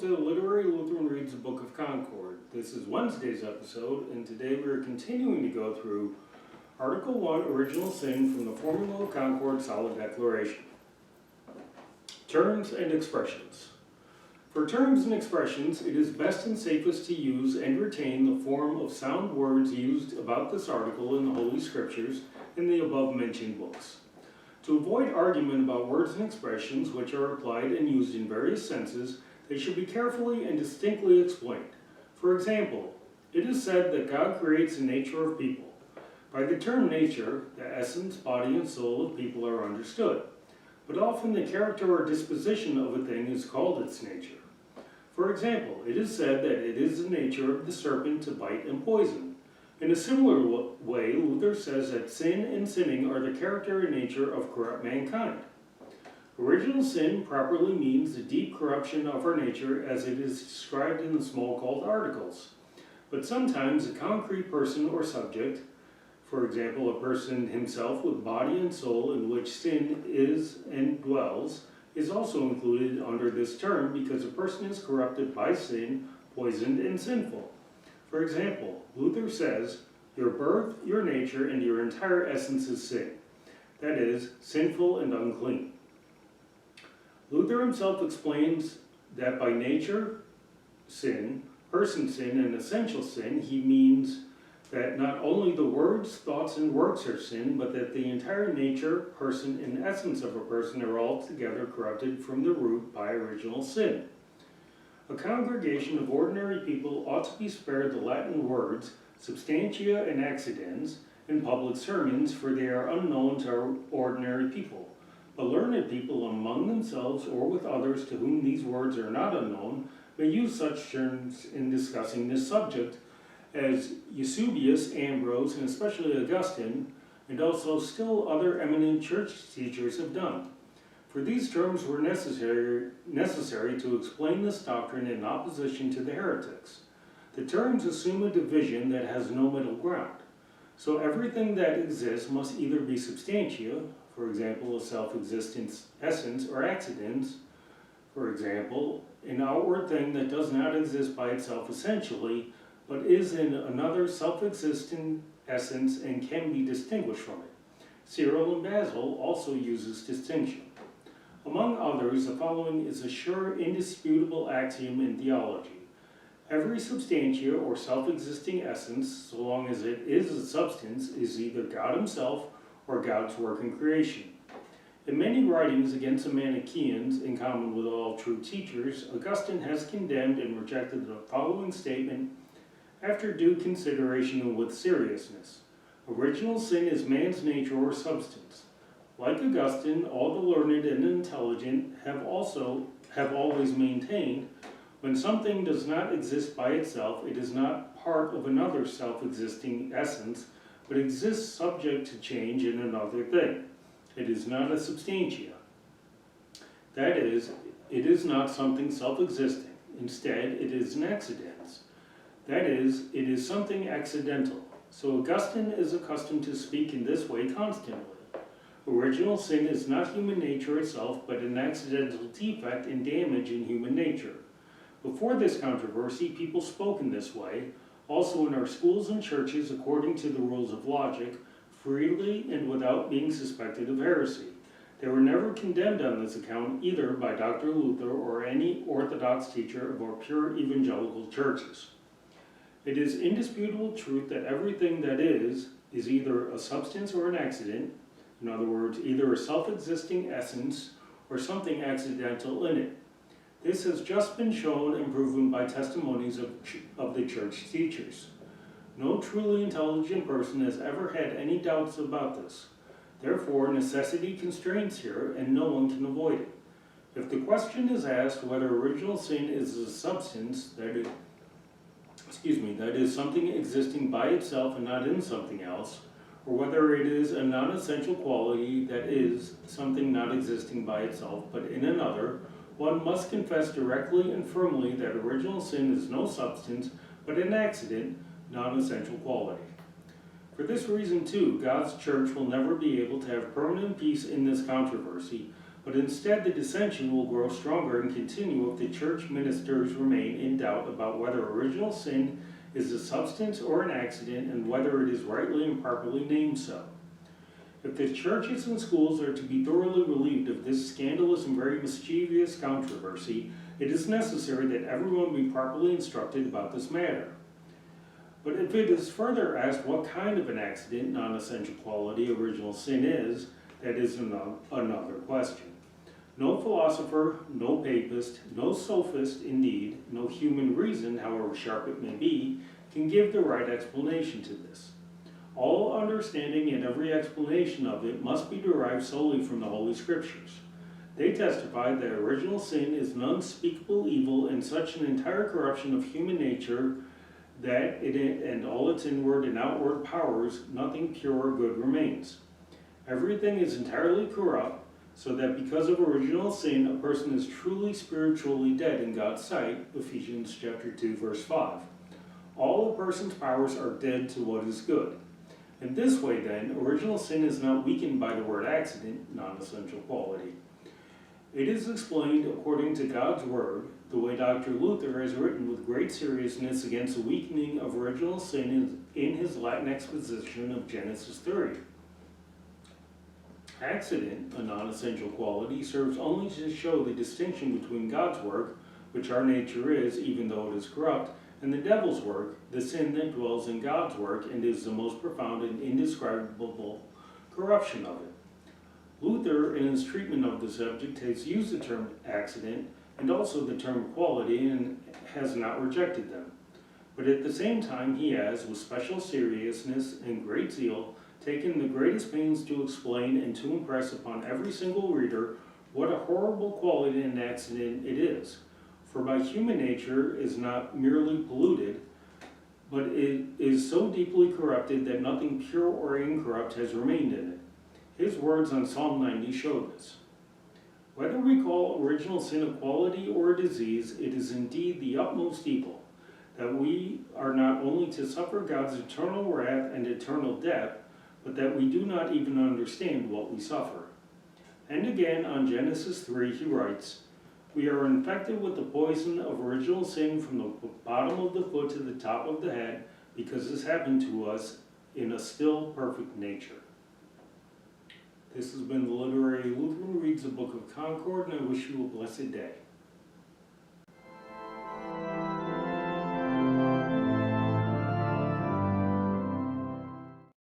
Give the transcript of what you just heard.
to Literary Lutheran Reads the Book of Concord. This is Wednesday's episode, and today we are continuing to go through Article 1, Original Sin, from the Formula of Concord Solid Declaration. Terms and expressions. For terms and expressions, it is best and safest to use and retain the form of sound words used about this article in the Holy Scriptures in the above-mentioned books. To avoid argument about words and expressions which are applied and used in various senses, they should be carefully and distinctly explained. For example, it is said that God creates the nature of people. By the term nature, the essence, body, and soul of people are understood, but often the character or disposition of a thing is called its nature. For example, it is said that it is the nature of the serpent to bite and poison. In a similar way, Luther says that sin and sinning are the character and nature of corrupt mankind. Original sin properly means the deep corruption of our nature as it is described in the small called articles. But sometimes a concrete person or subject, for example a person himself with body and soul in which sin is and dwells, is also included under this term because a person is corrupted by sin, poisoned, and sinful. For example, Luther says, your birth, your nature, and your entire essence is sin. That is, sinful and unclean. Luther himself explains that by nature, sin, person sin, and essential sin, he means that not only the words, thoughts, and works are sin, but that the entire nature, person, and essence of a person are altogether corrupted from the root by original sin. A congregation of ordinary people ought to be spared the Latin words substantia and accidens in public sermons, for they are unknown to ordinary people. But learned people among themselves or with others to whom these words are not unknown may use such terms in discussing this subject, as Eusebius, Ambrose, and especially Augustine, and also still other eminent church teachers have done. For these terms were necessary to explain this doctrine in opposition to the heretics. The terms assume a division that has no middle ground. So everything that exists must either be substantia, for example, a self-existent essence, or accidents, for example, an outward thing that does not exist by itself essentially, but is in another self-existent essence and can be distinguished from it. Cyril and Basil also uses distinction. Among others, the following is a sure, indisputable axiom in theology. Every substantia or self-existing essence, so long as it is a substance, is either God himself or God's work in creation. In many writings against the Manichaeans, in common with all true teachers, Augustine has condemned and rejected the following statement after due consideration and with seriousness. Original sin is man's nature or substance. Like Augustine, all the learned and intelligent have always maintained, when something does not exist by itself, it is not part of another self-existing essence, but exists subject to change in another thing. It is not a substantia. That is, it is not something self-existing. Instead, it is an accidens. That is, it is something accidental. So Augustine is accustomed to speak in this way constantly. Original sin is not human nature itself, but an accidental defect and damage in human nature. Before this controversy, people spoke in this way, also in our schools and churches according to the rules of logic, freely and without being suspected of heresy. They were never condemned on this account either by Dr. Luther or any Orthodox teacher of our pure evangelical churches. It is indisputable truth that everything that is either a substance or an accident. In other words, either a self-existing essence or something accidental in it. This has just been shown and proven by testimonies of the church teachers. No truly intelligent person has ever had any doubts about this. Therefore, necessity constrains here, and no one can avoid it. If the question is asked whether original sin is a substance, that is something existing by itself and not in something else, or whether it is a non-essential quality, that is, something not existing by itself but in another, one must confess directly and firmly that original sin is no substance but an accident, non-essential quality. For this reason, too, God's church will never be able to have permanent peace in this controversy, but instead the dissension will grow stronger and continue if the church ministers remain in doubt about whether original sin is a substance or an accident and whether it is rightly and properly named so. If the churches and schools are to be thoroughly relieved of this scandalous and very mischievous controversy, it is necessary that everyone be properly instructed about this matter. But if it is further asked what kind of an accident, non-essential quality, original sin is, that is another question. No philosopher, no papist, no sophist, indeed, no human reason, however sharp it may be, can give the right explanation to this. All understanding and every explanation of it must be derived solely from the Holy Scriptures. They testify that original sin is an unspeakable evil and such an entire corruption of human nature that and all its inward and outward powers, nothing pure or good remains. Everything is entirely corrupt, so that because of original sin, a person is truly spiritually dead in God's sight, Ephesians chapter 2, verse 5. All a person's powers are dead to what is good. In this way, then, original sin is not weakened by the word accident, non-essential quality. It is explained according to God's word, the way Dr. Luther has written with great seriousness against the weakening of original sin in his Latin exposition of Genesis 3. Accident, a non-essential quality, serves only to show the distinction between God's work, which our nature is, even though it is corrupt, and the devil's work, the sin that dwells in God's work and is the most profound and indescribable corruption of it. Luther, in his treatment of the subject, has used the term accident and also the term quality and has not rejected them. But at the same time, he has, with special seriousness and great zeal, taken the greatest pains to explain and to impress upon every single reader what a horrible quality and accident it is. For by human nature is not merely polluted, but it is so deeply corrupted that nothing pure or incorrupt has remained in it. His words on Psalm 90 show this. Whether we call original sin a quality or a disease, it is indeed the utmost evil, that we are not only to suffer God's eternal wrath and eternal death, but that we do not even understand what we suffer. And again, on Genesis 3, he writes, we are infected with the poison of original sin from the bottom of the foot to the top of the head, because this happened to us in a still perfect nature. This has been the Literary Lutheran Reads the Book of Concord, and I wish you a blessed day.